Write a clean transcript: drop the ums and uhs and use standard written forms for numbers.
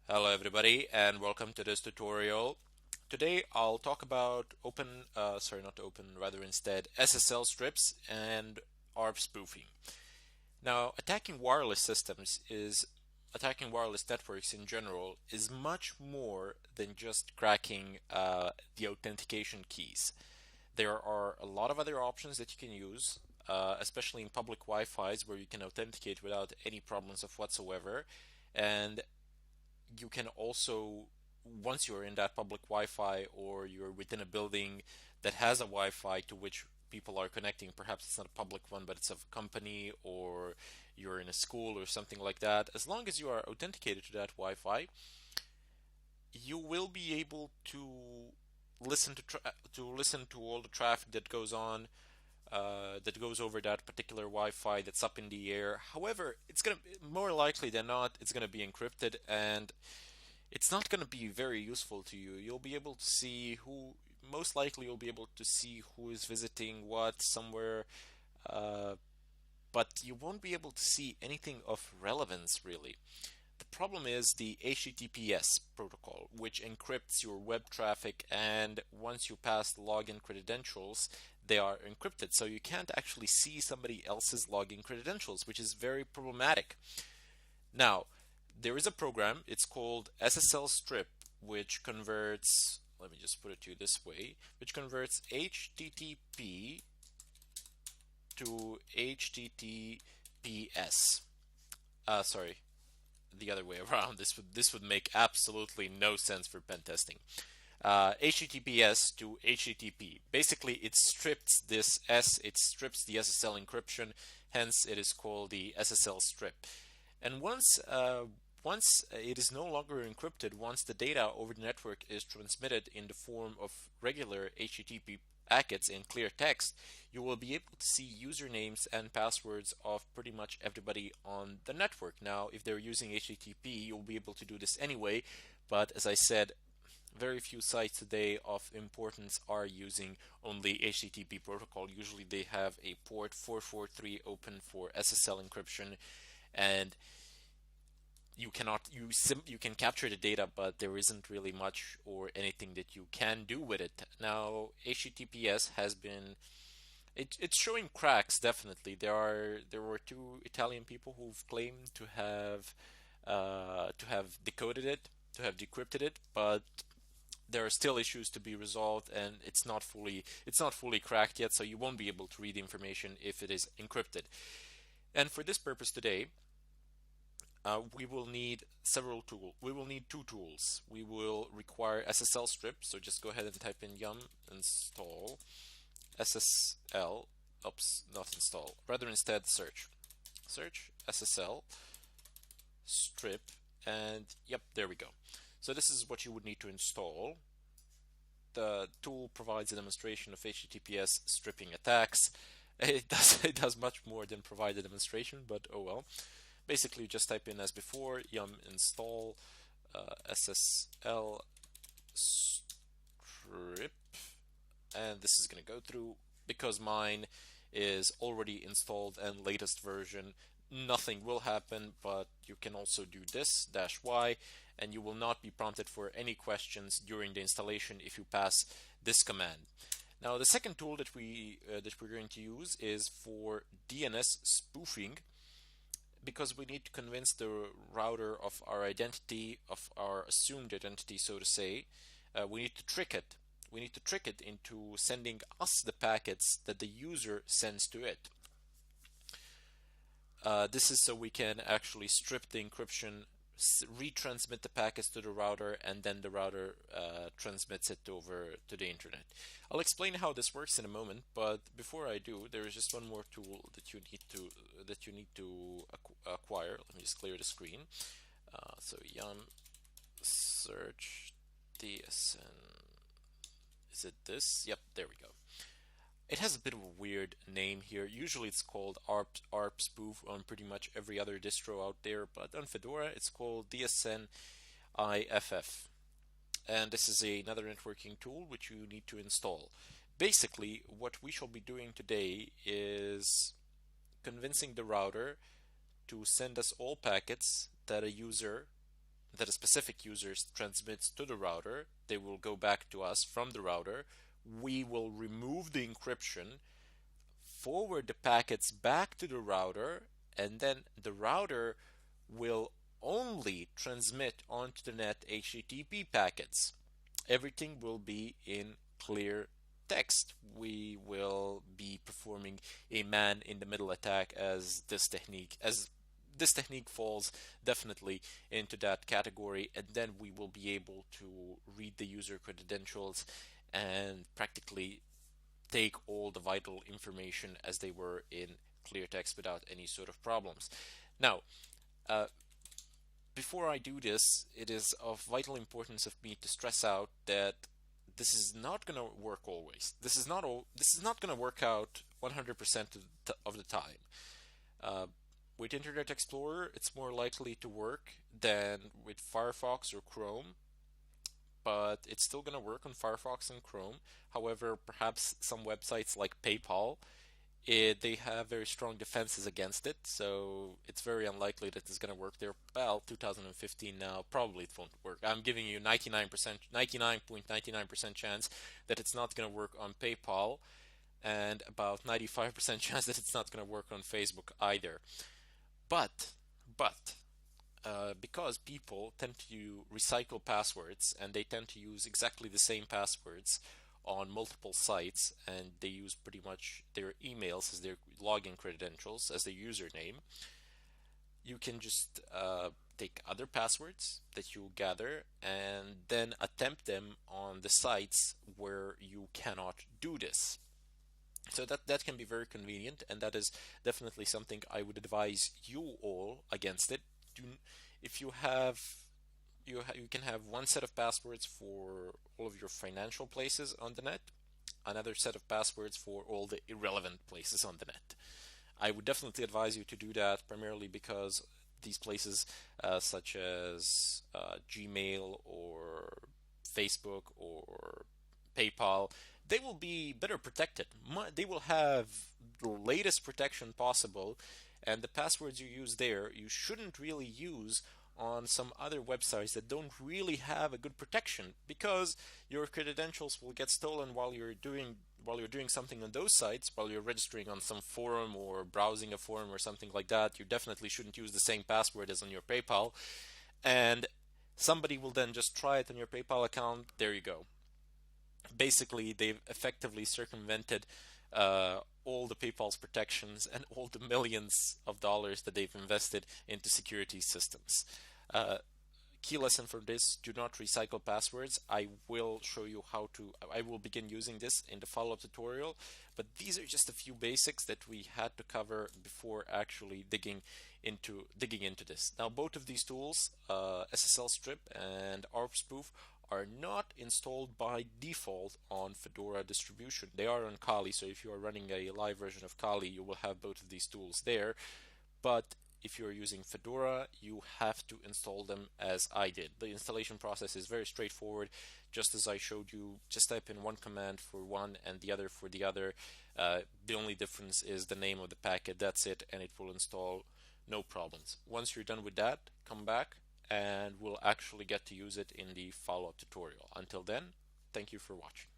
Hello everybody and welcome to this tutorial. Today I'll talk about rather instead SSL strips and ARP spoofing. Now, attacking wireless networks in general is much more than just cracking the authentication keys. There are a lot of other options that you can use, especially in public Wi-Fi's where you can authenticate without any problems of whatsoever. And you can also, once you're in that public Wi-Fi or you're within a building that has a Wi-Fi to which people are connecting, perhaps it's not a public one, but it's of a company, or you're in a school or something like that, as long as you are authenticated to that Wi-Fi, you will be able to listen to all the traffic that goes on, that goes over that particular Wi-Fi that's up in the air. However, it's gonna more likely than not, it's gonna be encrypted, and it's not going to be very useful to you. You'll be able to see most likely you'll be able to see who is visiting what somewhere, uh, but you won't be able to see anything of relevance really. The problem is the HTTPS protocol, which encrypts your web traffic, and once you pass the login credentials, they are encrypted, so you can't actually see somebody else's login credentials, which is very problematic. Now, there is a program, it's called SSL strip, which converts, let me just put it to you this way, which converts HTTP to HTTPS. Sorry, the other way around. This would make absolutely no sense for pen testing. HTTPS to HTTP. Basically, it strips it strips the SSL encryption, hence it is called the SSL strip. And once it is no longer encrypted, once the data over the network is transmitted in the form of regular HTTP packets in clear text, you will be able to see usernames and passwords of pretty much everybody on the network. Now, if they're using HTTP, you'll be able to do this anyway, but as I said, very few sites today of importance are using only HTTP protocol. Usually they have a port 443 open for SSL encryption, and you can capture the data, but there isn't really much or anything that you can do with it. Now, HTTPS has been it's showing cracks. Definitely, there were two Italian people who've claimed to have decoded it, to have decrypted it, but there are still issues to be resolved, and it's not fully cracked yet, so you won't be able to read the information if it is encrypted. And for this purpose today, we will need several tools. We will need two tools. We will require SSL strip, so just go ahead and type in yum install SSL. Oops, not install. Rather instead search SSL strip, and yep, there we go. So this is what you would need to install. The tool provides a demonstration of HTTPS stripping attacks. It does much more than provide a demonstration, but oh well. Basically, just type in as before, yum install SSL strip, and this is going to go through. Because mine is already installed and latest version, nothing will happen, but you can also do this -y, and you will not be prompted for any questions during the installation if you pass this command. Now, the second tool that we're going to use is for DNS spoofing, because we need to convince the router of our identity, of our assumed identity, so to say. We need to trick it. We need to trick it into sending us the packets that the user sends to it. This is so we can actually strip the encryption, retransmit the packets to the router, and then the router transmits it over to the internet. I'll explain how this works in a moment, but before I do, there is just one more tool that you need to acquire. Let me just clear the screen. So yum search DSN. Is it this? Yep, there we go. It has a bit of a weird name here. Usually it's called ARP spoof on pretty much every other distro out there, but on Fedora it's called DSN IFF. And this is another networking tool which you need to install. Basically, what we shall be doing today is convincing the router to send us all packets that a user that a specific user transmits to the router, they will go back to us from the router. We will remove the encryption, forward the packets back to the router, and then the router will only transmit onto the net HTTP packets. Everything will be in clear text. We will be performing a man in the middle attack as this technique falls definitely into that category, and then we will be able to read the user credentials and practically take all the vital information as they were in clear text without any sort of problems. Now, uh, before I do this, it is of vital importance of me to stress out that this is not going to work always. This is not going to work out 100% of the time. Uh, with Internet Explorer, it's more likely to work than with Firefox or Chrome, but it's still going to work on Firefox and Chrome. However, perhaps some websites like PayPal, they have very strong defenses against it, so it's very unlikely that it's going to work there. Well, 2015 now, probably it won't work. I'm giving you 99.99% chance that it's not going to work on PayPal, and about 95% chance that it's not going to work on Facebook either. But because people tend to recycle passwords and they tend to use exactly the same passwords on multiple sites, and they use pretty much their emails as their login credentials, as their username, you can just take other passwords that you gather and then attempt them on the sites where you cannot do this. So that can be very convenient, and that is definitely something I would advise you all against it. If you have you can have one set of passwords for all of your financial places on the net, another set of passwords for all the irrelevant places on the net. I would definitely advise you to do that, primarily because these places, such as Gmail or Facebook or PayPal, they will be better protected. They will have the latest protection possible, and the passwords you use there, you shouldn't really use on some other websites that don't really have a good protection, because your credentials will get stolen while you're doing something on those sites, while you're registering on some forum or browsing a forum or something like that. You definitely shouldn't use the same password as on your PayPal, and somebody will then just try it on your PayPal account. There you go. Basically, they've effectively circumvented all the PayPal's protections and all the millions of dollars that they've invested into security systems. Key lesson for this: do not recycle passwords. I will show you how to. I will begin using this in the follow-up tutorial, but these are just a few basics that we had to cover before actually digging into this. Now, both of these tools, SSL Strip and ARP Spoof, are not installed by default on Fedora distribution. They are on Kali, so if you are running a live version of Kali, you will have both of these tools there. But if you're using Fedora, you have to install them as I did. The installation process is very straightforward, just as I showed you. Just type in one command for one and the other for the other. The only difference is the name of the packet. That's it, and it will install, no problems. Once you're done with that, come back and we'll actually get to use it in the follow-up tutorial. Until then, thank you for watching.